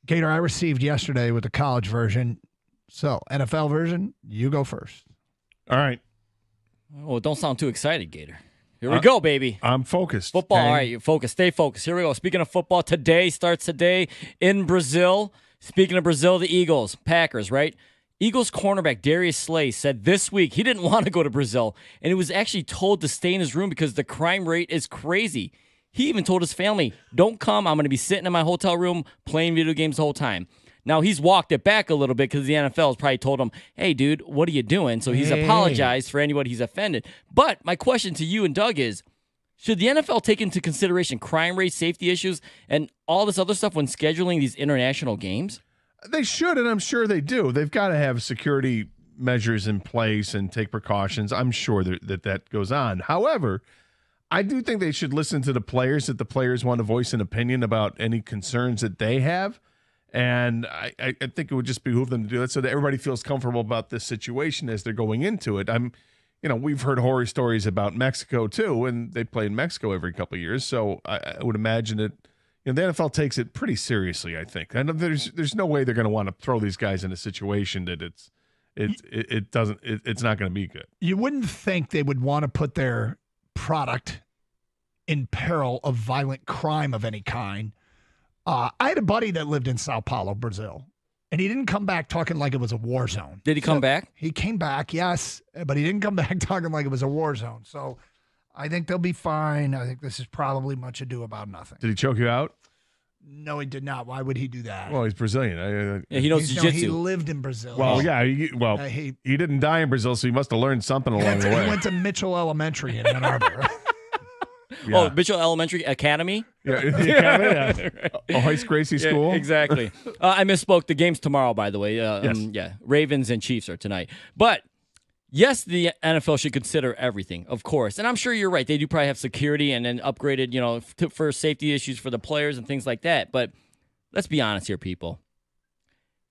Gator, I received yesterday with the college version. So, NFL version, you go first. All right. Oh, don't sound too excited, Gator. Here we go, baby. I'm focused. Football. Okay? All right, you focus. Stay focused. Here we go. Speaking of football, starts today in Brazil. Speaking of Brazil, the Eagles, Packers, right? Eagles cornerback Darius Slay said this week he didn't want to go to Brazil, and he was actually told to stay in his room because the crime rate is crazy. He even told his family, don't come. I'm going to be sitting in my hotel room playing video games the whole time. Now, he's walked it back a little bit because the NFL has probably told him, hey, dude, what are you doing? So he's apologized for anybody he's offended. But my question to you and Doug is, should the NFL take into consideration crime rate, safety issues, and all this other stuff when scheduling these international games? They should, and I'm sure they do. They've got to have security measures in place and take precautions. I'm sure that goes on. However, I do think they should listen to the players, that the players want to voice an opinion about any concerns that they have. And I think it would just behoove them to do that so that everybody feels comfortable about this situation as they're going into it. We've heard horror stories about Mexico too, and they play in Mexico every couple of years. So I would imagine that the NFL takes it pretty seriously. I think, and there's no way they're going to want to throw these guys in a situation that it's not going to be good. You wouldn't think they would want to put their product in peril of violent crime of any kind. I had a buddy that lived in Sao Paulo, Brazil, and he didn't come back talking like it was a war zone. Did he come back? He came back, yes, but he didn't come back talking like it was a war zone. So I think they'll be fine. I think this is probably much ado about nothing. Did he choke you out? No, he did not. Why would he do that? Well, he's Brazilian. Yeah, he knows jiu-jitsu. He lived in Brazil. Well, yeah. He didn't die in Brazil, so he must have learned something along the way. He went to Mitchell Elementary in Ann Arbor. Yeah. Oh, Mitchell Elementary Academy? Yeah, the Academy, yeah. Hoist Gracie School. Yeah, exactly. I misspoke. The game's tomorrow, by the way. Yes. Ravens and Chiefs are tonight. But, yes, the NFL should consider everything, of course. And I'm sure you're right. They do probably have security and then upgraded, for safety issues for the players and things like that. But let's be honest here, people.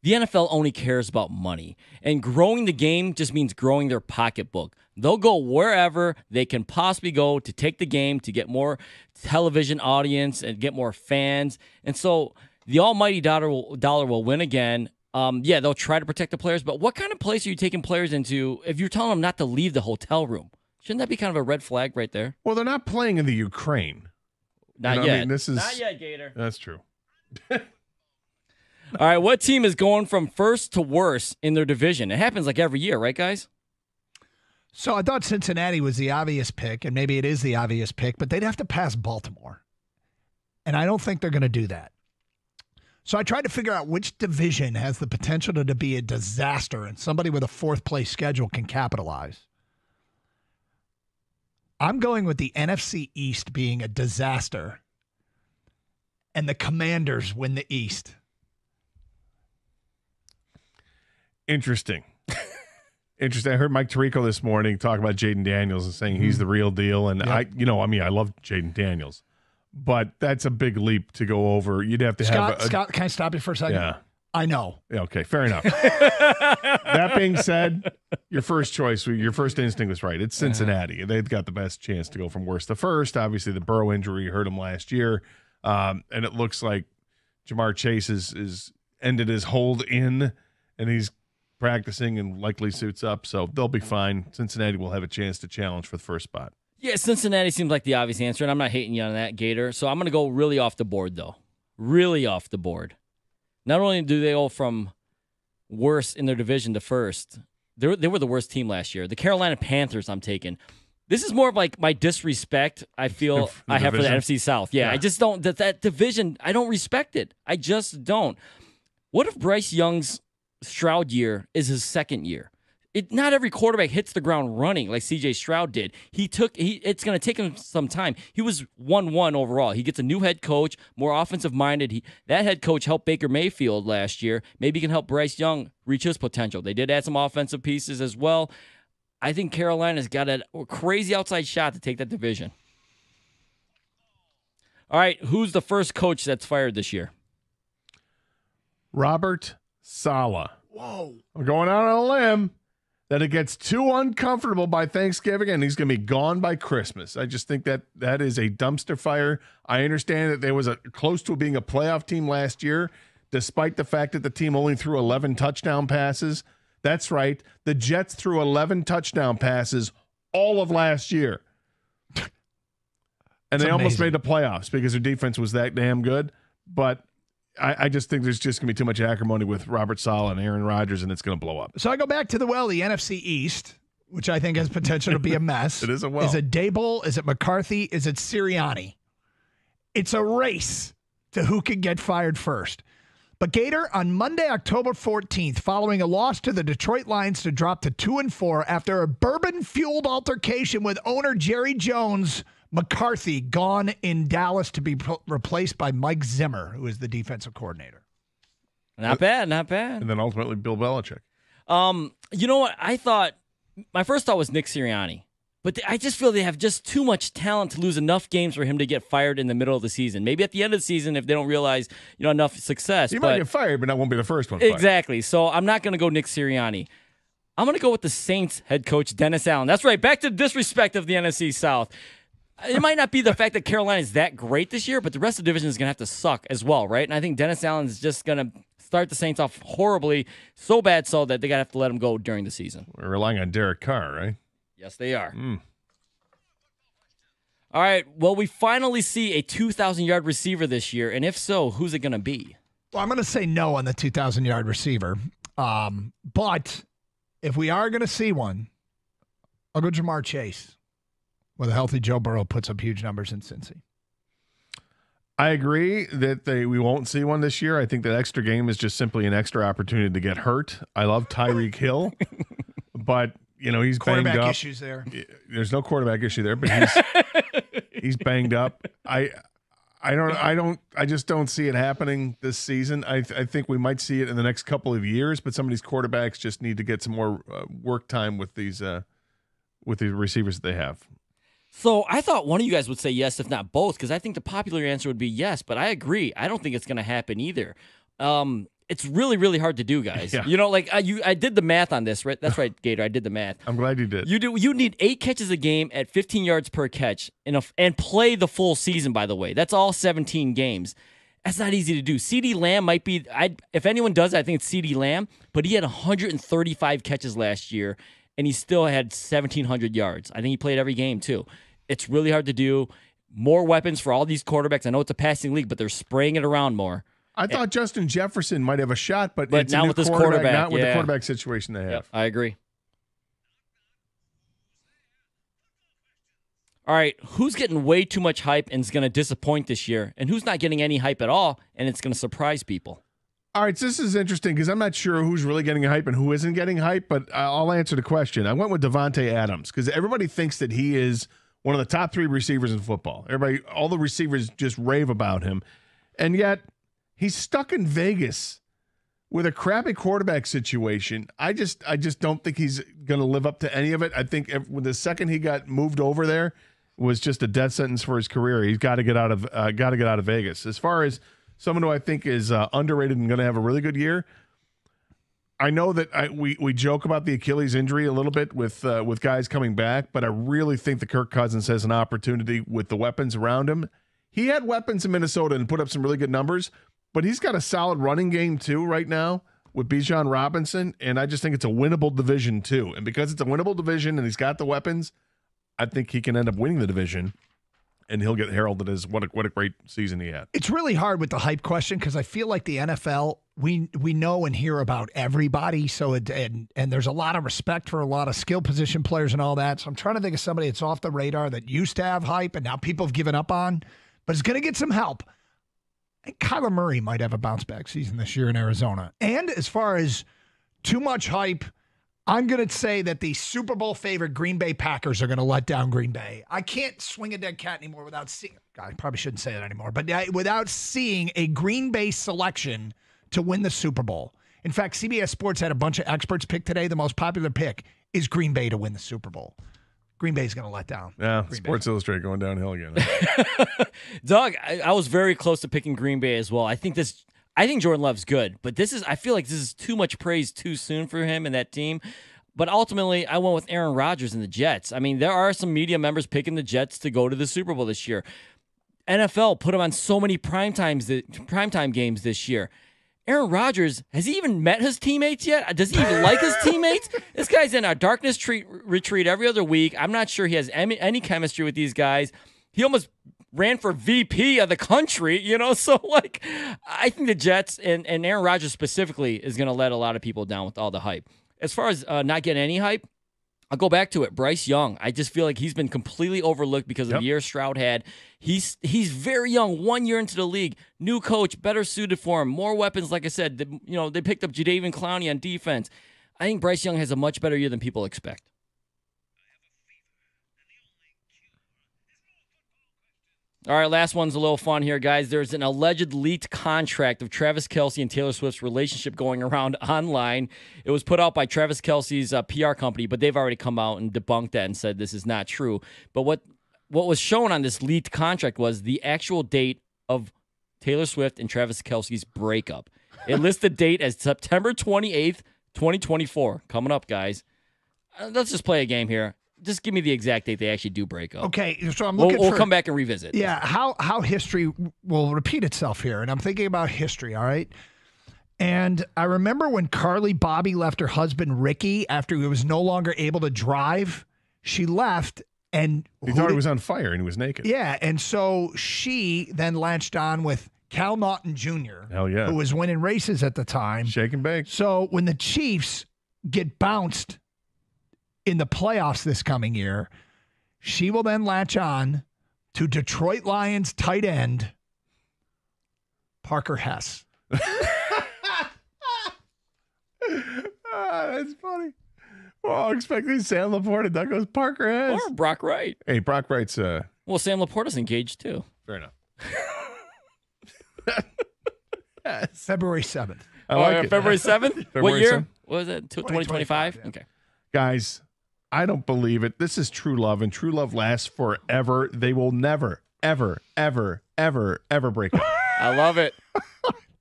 The NFL only cares about money, and growing the game just means growing their pocketbook. They'll go wherever they can possibly go to take the game, to get more television audience and get more fans. And so the almighty dollar will win again. They'll try to protect the players, but what kind of place are you taking players into if you're telling them not to leave the hotel room? Shouldn't that be kind of a red flag right there? Well, they're not playing in the Ukraine. Not yet. I mean, Not yet, Gator. That's true. All right, what team is going from first to worst in their division? It happens like every year, right, guys? So I thought Cincinnati was the obvious pick, and maybe it is the obvious pick, but they'd have to pass Baltimore. And I don't think they're going to do that. So I tried to figure out which division has the potential to be a disaster and somebody with a fourth-place schedule can capitalize. I'm going with the NFC East being a disaster, and the Commanders win the East. Interesting. I heard Mike Tirico this morning talk about Jaden Daniels and saying he's the real deal. And I love Jaden Daniels, but that's a big leap to go over. You'd have to Scott, can I stop you for a second? Yeah. I know. Yeah, okay, fair enough. That being said, your first choice, your first instinct was right. It's Cincinnati. They've got the best chance to go from worst to first. Obviously, the Burrow injury hurt him last year. And it looks like Jamar Chase is ended his hold in, and he's practicing and likely suits up, so they'll be fine. Cincinnati will have a chance to challenge for the first spot. Yeah, Cincinnati seems like the obvious answer, and I'm not hating you on that, Gator. So I'm going to go really off the board, though. Really off the board. Not only do they go from worst in their division to first, they were the worst team last year. The Carolina Panthers I'm taking. This is more of like my disrespect I feel I have for the NFC South. Yeah, I just don't, that division, I don't respect it. I just don't. What if Bryce Young's Stroud year is his second year? Not every quarterback hits the ground running like C.J. Stroud did. It's going to take him some time. He was 1-1 overall. He gets a new head coach, more offensive-minded. That head coach helped Baker Mayfield last year. Maybe he can help Bryce Young reach his potential. They did add some offensive pieces as well. I think Carolina's got a crazy outside shot to take that division. All right, who's the first coach that's fired this year? Robert Saleh. Whoa. I'm going out on a limb that it gets too uncomfortable by Thanksgiving and he's going to be gone by Christmas. I just think that is a dumpster fire. I understand that there was close to being a playoff team last year, despite the fact that the team only threw 11 touchdown passes. That's right. The Jets threw 11 touchdown passes all of last year. And they almost made the playoffs because their defense was that damn good. But I just think there's just going to be too much acrimony with Robert Saleh and Aaron Rodgers, and it's going to blow up. So I go back to the NFC East, which I think has potential to be a mess. It is a well. Is it Dable? Is it McCarthy? Is it Sirianni? It's a race to who can get fired first. But Gator, on Monday, October 14th, following a loss to the Detroit Lions to drop to 2-4 after a bourbon-fueled altercation with owner Jerry Jones, McCarthy gone in Dallas to be replaced by Mike Zimmer, who is the defensive coordinator. Not bad, not bad. And then ultimately Bill Belichick. You know what? My first thought was Nick Sirianni. But I just feel they have just too much talent to lose enough games for him to get fired in the middle of the season. Maybe at the end of the season if they don't realize enough success. He might get fired, but that won't be the first one. Exactly. So I'm not going to go Nick Sirianni. I'm going to go with the Saints head coach, Dennis Allen. That's right. Back to the disrespect of the NFC South. It might not be the fact that Carolina is that great this year, but the rest of the division is going to have to suck as well, right? And I think Dennis Allen is just going to start the Saints off horribly, so bad so that they're going to have to let him go during the season. We're relying on Derek Carr, right? Yes, they are. All right, well, we finally see a 2,000-yard receiver this year, and if so, who's it going to be? Well, I'm going to say no on the 2,000-yard receiver. But if we are going to see one, I'll go Jamar Chase. With a healthy Joe Burrow puts up huge numbers in Cincy. I agree that we won't see one this year. I think that extra game is just simply an extra opportunity to get hurt. I love Tyreek Hill, but he's banged up. Quarterback issues there. There's no quarterback issue there, but he's banged up. I just don't see it happening this season. I think we might see it in the next couple of years, but some of these quarterbacks just need to get some more work time with these receivers that they have. So I thought one of you guys would say yes, if not both, because I think the popular answer would be yes, but I agree. I don't think it's going to happen either. It's really, really hard to do, guys. Yeah. I did the math on this, right? That's right, Gator. I did the math. I'm glad you did. You need 8 catches a game at 15 yards per catch and play the full season, by the way. That's all 17 games. That's not easy to do. CeeDee Lamb might be, if anyone does it, I think it's CeeDee Lamb, but he had 135 catches last year, and he still had 1,700 yards. I think he played every game, too. It's really hard to do. More weapons for all these quarterbacks. I know it's a passing league, but they're spraying it around more. I thought Justin Jefferson might have a shot, but it's now with this quarterback, not with the quarterback situation they have. Yep, I agree. All right, who's getting way too much hype and is going to disappoint this year, and who's not getting any hype at all, and it's going to surprise people? All right, so this is interesting because I'm not sure who's really getting hype and who isn't getting hype, but I'll answer the question. I went with Devontae Adams because everybody thinks that he is one of the top 3 receivers in football. All the receivers just rave about him, and yet he's stuck in Vegas with a crappy quarterback situation. I just don't think he's going to live up to any of it. I think when the second he got moved over there was just a death sentence for his career. He's got to get out of Vegas. As far as someone who I think is underrated and going to have a really good year, I know that we joke about the Achilles injury a little bit with guys coming back, but I really think that Kirk Cousins has an opportunity with the weapons around him. He had weapons in Minnesota and put up some really good numbers, but he's got a solid running game too right now with Bijan Robinson, and I just think it's a winnable division too. And because it's a winnable division and he's got the weapons, I think he can end up winning the division. And he'll get heralded as what a great season he had. It's really hard with the hype question because I feel like the NFL, we know and hear about everybody. So and there's a lot of respect for a lot of skill position players and all that. So I'm trying to think of somebody that's off the radar that used to have hype and now people have given up on, but is going to get some help. I think Kyler Murray might have a bounce back season this year in Arizona. And as far as too much hype, I'm going to say that the Super Bowl favorite Green Bay Packers are going to let down Green Bay. I can't swing a dead cat anymore without seeing – I probably shouldn't say that anymore. But without seeing a Green Bay selection to win the Super Bowl. In fact, CBS Sports had a bunch of experts pick today. The most popular pick is Green Bay to win the Super Bowl. Green Bay's going to let down. Yeah, Sports Illustrated going downhill again. Doug, I was very close to picking Green Bay as well. I think Jordan Love's good, but I feel like this is too much praise too soon for him and that team. But ultimately, I went with Aaron Rodgers and the Jets. I mean, there are some media members picking the Jets to go to the Super Bowl this year. NFL put him on so many primetime games this year. Aaron Rodgers, has he even met his teammates yet? Does he even like his teammates? This guy's in a darkness retreat every other week. I'm not sure he has any chemistry with these guys. He almost ran for VP of the country, So, I think the Jets and Aaron Rodgers specifically is going to let a lot of people down with all the hype. As far as not getting any hype, I'll go back to it. Bryce Young, I just feel like he's been completely overlooked because of the year Stroud had. He's very young, 1 year into the league. New coach, better suited for him. More weapons, like I said. They picked up Jadeveon Clowney on defense. I think Bryce Young has a much better year than people expect. All right, last one's a little fun here, guys. There's an alleged leaked contract of Travis Kelce and Taylor Swift's relationship going around online. It was put out by Travis Kelce's PR company, but they've already come out and debunked that and said this is not true. But what was shown on this leaked contract was the actual date of Taylor Swift and Travis Kelce's breakup. It lists the date as September 28th, 2024. Coming up, guys. Let's just play a game here. Just give me the exact date they actually do break up. Okay, so I'm looking We'll come back and revisit. Yeah, how history will repeat itself here. And I'm thinking about history, all right? And I remember when Carly Bobby left her husband, Ricky, after he was no longer able to drive. She left, and he thought he was on fire and he was naked. Yeah, and so she then latched on with Cal Naughton Jr., Hell yeah, who was winning races at the time. Shake and bake. So when the Chiefs get bounced in the playoffs this coming year, she will then latch on to Detroit Lions tight end Parker Hess. That's funny. Well, I'm expecting Sam Laporta. That goes Parker Hess. Or Brock Wright. Hey, Brock Wright's... Well, Sam Laporta's engaged, too. Fair enough. February 7th. I like it. February 7th? February What year? 7th? What was it? 2025? Yeah. Okay. Guys, I don't believe it. This is true love, and true love lasts forever. They will never, ever, ever, ever, ever break up. I love it.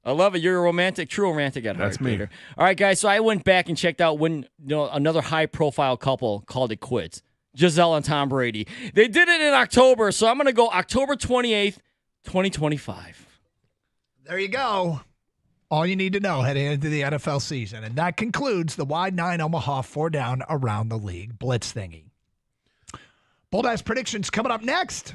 I love it. You're a romantic, true romantic at heart. That's me. Gator. All right, guys. So I went back and checked out when another high-profile couple called it quits. Giselle and Tom Brady. They did it in October, so I'm going to go October 28th, 2025. There you go. All you need to know heading into the NFL season. And that concludes the Wide 9 Omaha 4 Down Around the League Blitz thingy. Bold Ass Predictions coming up next.